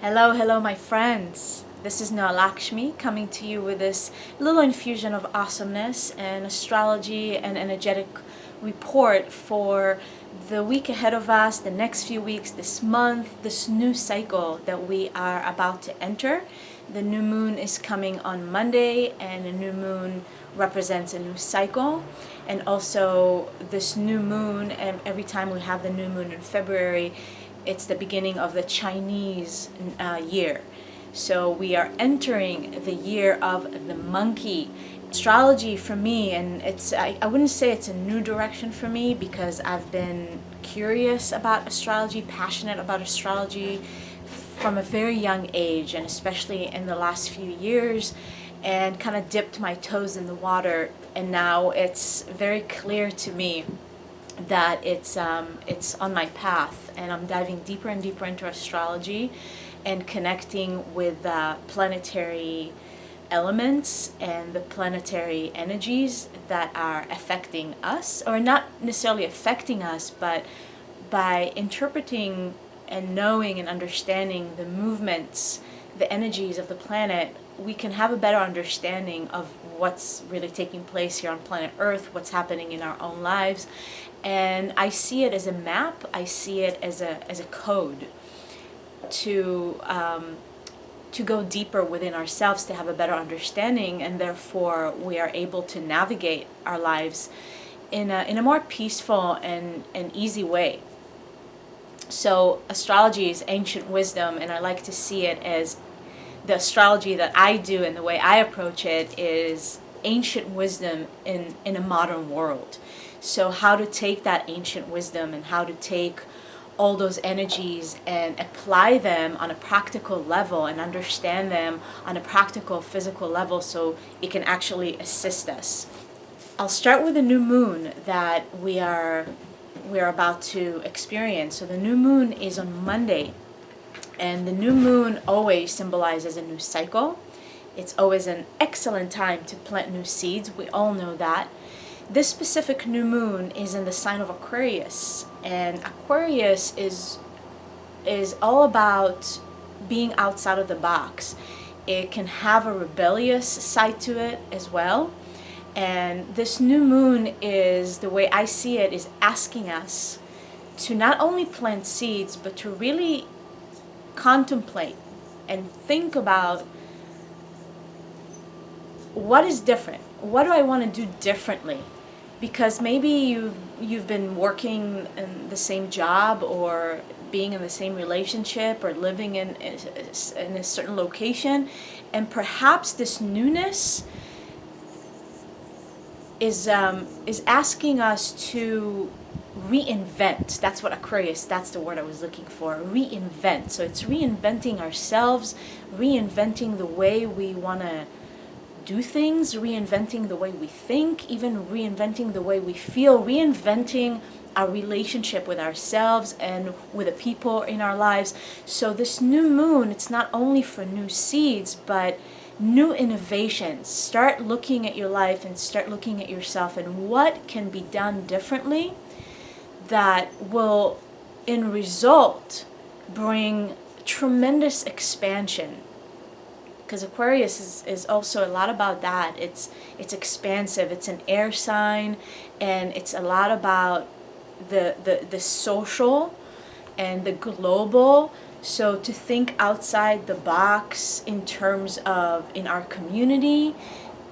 Hello, hello, my friends. This is Lakshmi coming to you with this little infusion of awesomeness and astrology and energetic report for the week ahead of us, the next few weeks, this month, this new cycle that we are about to enter. The new moon is coming on Monday, and a new moon represents a new cycle. And also, this new moon, and every time we have the new moon in February, it's the beginning of the Chinese year. So we are entering the year of the monkey. Astrology for me, and I wouldn't say it's a new direction for me because I've been curious about astrology, passionate about astrology from a very young age, and especially in the last few years, and kind of dipped my toes in the water. And now it's very clear to me that it's on my path, and I'm diving deeper and deeper into astrology and connecting with planetary elements and the planetary energies that are affecting us, or not necessarily affecting us, but by interpreting and knowing and understanding the movements, the energies of the planet, we can have a better understanding of what's really taking place here on planet Earth, what's happening in our own lives. And I see it as a map, I see it as a code to go deeper within ourselves, to have a better understanding, and therefore we are able to navigate our lives in a more peaceful and easy way. So astrology is ancient wisdom, and I like to see it as the astrology that I do and the way I approach it is ancient wisdom in a modern world. So how to take that ancient wisdom and how to take all those energies and apply them on a practical level and understand them on a practical physical level so it can actually assist us. I'll start with the new moon that we are about to experience. So the new moon is on Monday, and the new moon always symbolizes a new cycle. It's always an excellent time to plant new seeds. We all know that. This specific new moon is in the sign of Aquarius, and Aquarius is all about being outside of the box. It can have a rebellious side to it as well. And this new moon is, the way I see it, is asking us to not only plant seeds, but to really contemplate and think about what is different. What do I want to do differently? Because maybe you've been working in the same job, or being in the same relationship, or living in a certain location, and perhaps this newness is asking us to reinvent. That's what Aquarius, that's the word I was looking for, reinvent. So it's reinventing ourselves, reinventing the way we want to do things, reinventing the way we think, even reinventing the way we feel, reinventing our relationship with ourselves and with the people in our lives. So this new moon, it's not only for new seeds, but new innovations. Start looking at your life and start looking at yourself and what can be done differently that will, in result, bring tremendous expansion. Because Aquarius is also a lot about that. It's expansive. It's an air sign, and it's a lot about the social and the global. So to think outside the box in terms of in our community,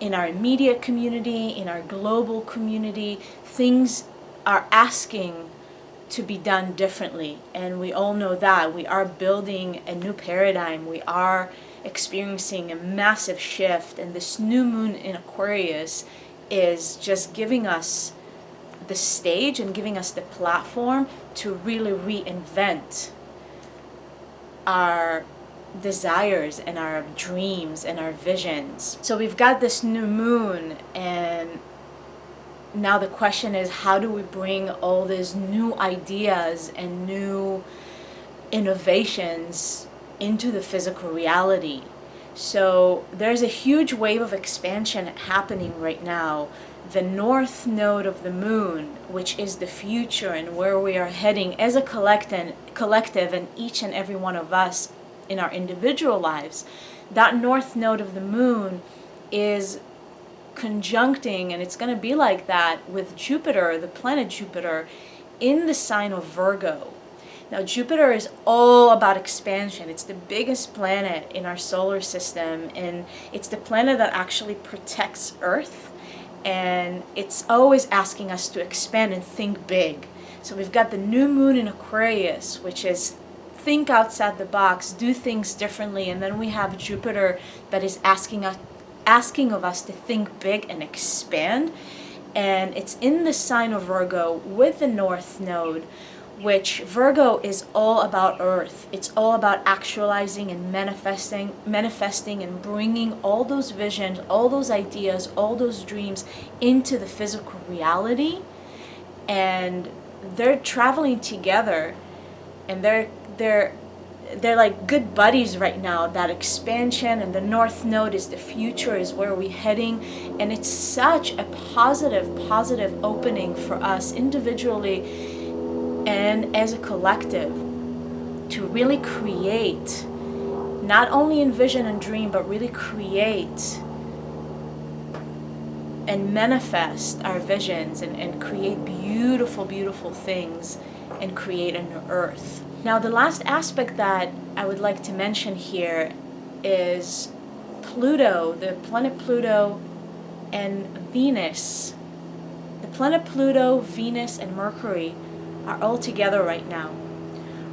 in our immediate community, in our global community, things are asking to be done differently. And we all know that. We are building a new paradigm. We are experiencing a massive shift, and this new moon in Aquarius is just giving us the stage and giving us the platform to really reinvent our desires and our dreams and our visions. So we've got this new moon, and now the question is, how do we bring all these new ideas and new innovations into the physical reality? So there's a huge wave of expansion happening right now. The north node of the moon, which is the future and where we are heading as a collective, and each and every one of us in our individual lives, that north node of the moon is conjuncting, and it's going to be like that with Jupiter, the planet Jupiter, in the sign of Virgo. Now, Jupiter is all about expansion. It's the biggest planet in our solar system, and it's the planet that actually protects Earth, and it's always asking us to expand and think big. So we've got the new moon in Aquarius, which is think outside the box, do things differently, and then we have Jupiter that is asking of us to think big and expand. And it's in the sign of Virgo with the north node, which Virgo is all about Earth. It's all about actualizing and manifesting and bringing all those visions, all those ideas, all those dreams into the physical reality. And they're traveling together, and they're like good buddies right now. That expansion, and the north node is the future, is where we're heading, and it's such a positive opening for us individually and as a collective to really create, not only envision and dream, but really create and manifest our visions and create beautiful things and create an earth. Now, the last aspect that I would like to mention here is Pluto, the planet Pluto and Venus. The planet Pluto, Venus, and Mercury are all together right now.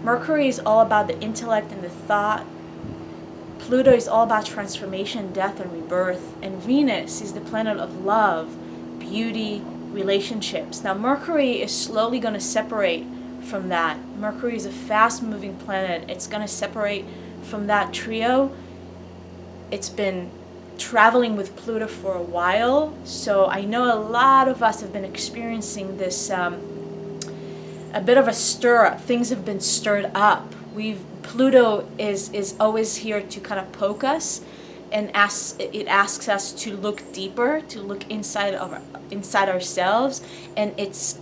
Mercury is all about the intellect and the thought. Pluto is all about transformation, death, and rebirth. And Venus is the planet of love, beauty, relationships. Now, Mercury is slowly going to separate from that. Mercury is a fast-moving planet. It's going to separate from that trio. It's been traveling with Pluto for a while, so I know a lot of us have been experiencing this a bit of a stir up. Things have been stirred up. Pluto is always here to kind of poke us, and it asks us to look deeper, to look inside ourselves, and it's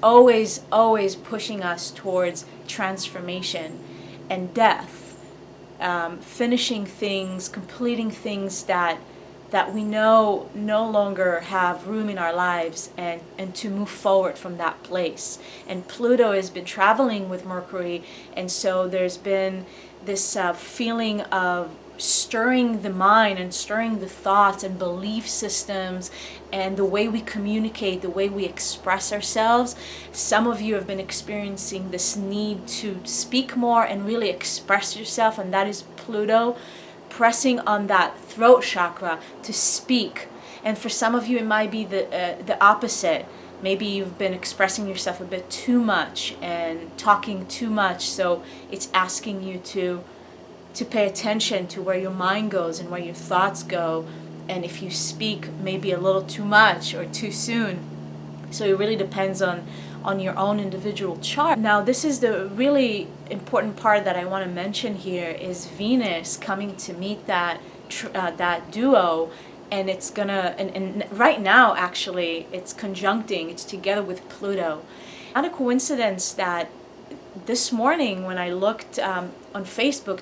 always pushing us towards transformation and death, finishing things, completing things that we know no longer have room in our lives, and to move forward from that place. And Pluto has been traveling with Mercury, and so there's been this feeling of stirring the mind and stirring the thoughts and belief systems and the way we communicate, the way we express ourselves. Some of you have been experiencing this need to speak more and really express yourself, and that is Pluto pressing on that throat chakra to speak. And for some of you, it might be the opposite. Maybe you've been expressing yourself a bit too much and talking too much, so it's asking you to pay attention to where your mind goes and where your thoughts go, and if you speak maybe a little too much or too soon. So it really depends on your own individual chart. Now, this is the really important part that I want to mention here, is Venus coming to meet that duo, and it's gonna and right now actually it's conjuncting, it's together with Pluto. Not a coincidence that this morning when I looked on Facebook,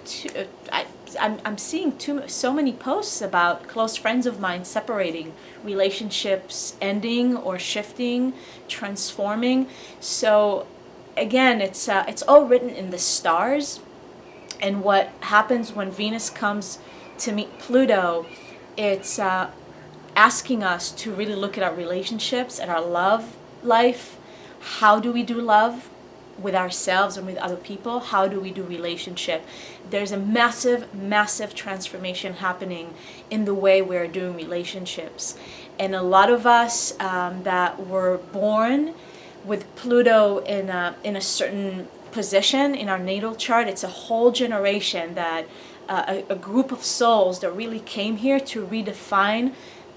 I'm seeing so many posts about close friends of mine separating, relationships ending or shifting, transforming. So again, it's all written in the stars. And what happens when Venus comes to meet Pluto, it's asking us to really look at our relationships, at our love life. How do we do love? With ourselves and with other people. How do we do relationship? There's a massive transformation happening in the way we're doing relationships, and a lot of us that were born with Pluto in a certain position in our natal chart, it's a whole generation that a group of souls that really came here to redefine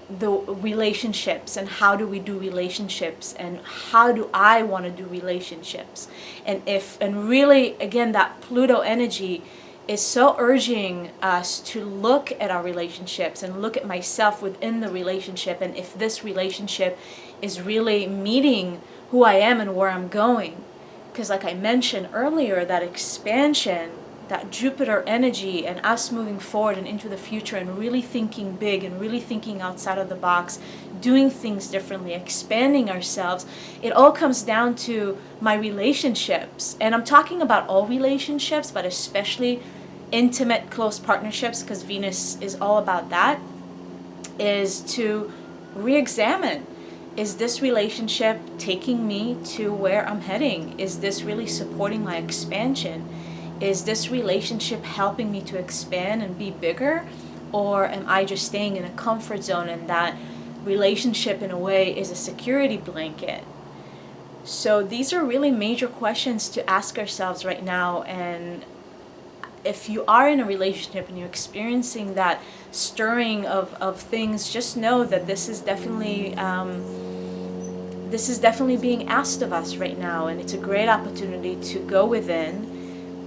the relationships, and how do we do relationships, and how do I want to do relationships. And really again, that Pluto energy is so urging us to look at our relationships and look at myself within the relationship, and if this relationship is really meeting who I am and where I'm going. Because like I mentioned earlier, that expansion that Jupiter energy and us moving forward and into the future and really thinking big and really thinking outside of the box, doing things differently, expanding ourselves, it all comes down to my relationships. And I'm talking about all relationships, but especially intimate, close partnerships, because Venus is all about that, is to re-examine. Is this relationship taking me to where I'm heading? Is this really supporting my expansion? Is this relationship helping me to expand and be bigger? Or am I just staying in a comfort zone, and that relationship in a way is a security blanket? So these are really major questions to ask ourselves right now. And if you are in a relationship and you're experiencing that stirring of things, just know that this is definitely being asked of us right now, and it's a great opportunity to go within,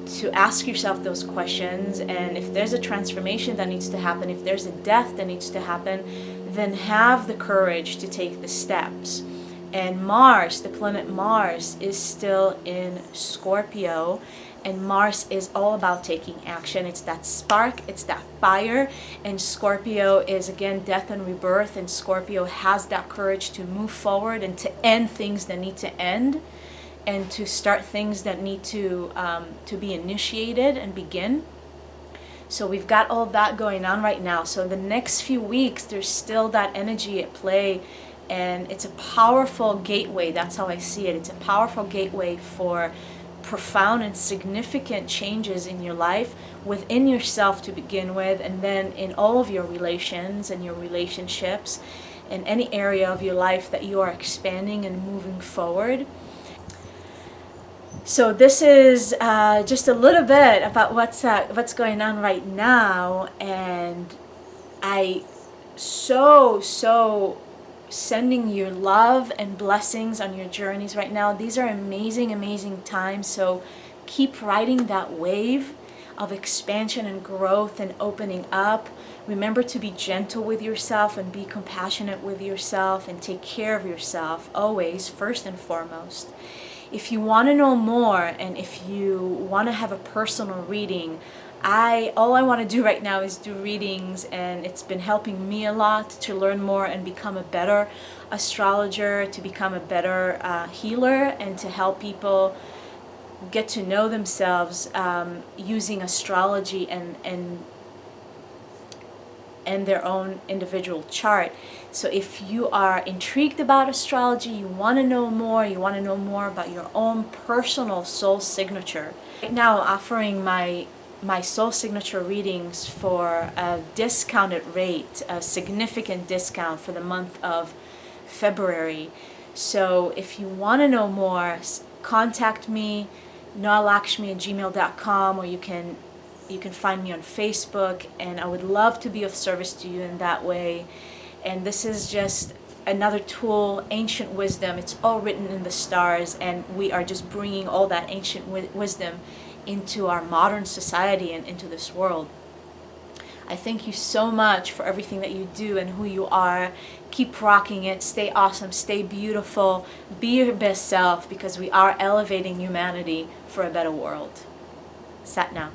to ask yourself those questions. And if there's a transformation that needs to happen, if there's a death that needs to happen, then have the courage to take the steps. And Mars, the planet Mars, is still in Scorpio, and Mars is all about taking action. It's that spark, it's that fire, and Scorpio is again death and rebirth, and Scorpio has that courage to move forward and to end things that need to end, and to start things that need to be initiated and begin. So we've got all that going on right now. So the next few weeks, there's still that energy at play, and it's a powerful gateway. That's how I see it. It's a powerful gateway for profound and significant changes in your life, within yourself to begin with, and then in all of your relations and your relationships, in any area of your life that you are expanding and moving forward. So this is just a little bit about what's going on right now, and I so sending you love and blessings on your journeys right now. These are amazing times, so keep riding that wave of expansion and growth and opening up. Remember to be gentle with yourself and be compassionate with yourself, and take care of yourself always, first and foremost. If you want to know more, and if you want to have a personal reading, all I want to do right now is do readings, and it's been helping me a lot to learn more and become a better astrologer, to become a better healer, and to help people get to know themselves using astrology and their own individual chart. So if you are intrigued about astrology, you want to know more, about your own personal soul signature. Right now I'm offering my soul signature readings for a discounted rate, a significant discount for the month of February. So if you want to know more, contact me, noalakshmi@gmail.com, or you can find me on Facebook, and I would love to be of service to you in that way. And this is just another tool, ancient wisdom. It's all written in the stars, and we are just bringing all that ancient wisdom into our modern society and into this world. I thank you so much for everything that you do and who you are. Keep rocking it. Stay awesome. Stay beautiful. Be your best self, because we are elevating humanity for a better world. Sat now.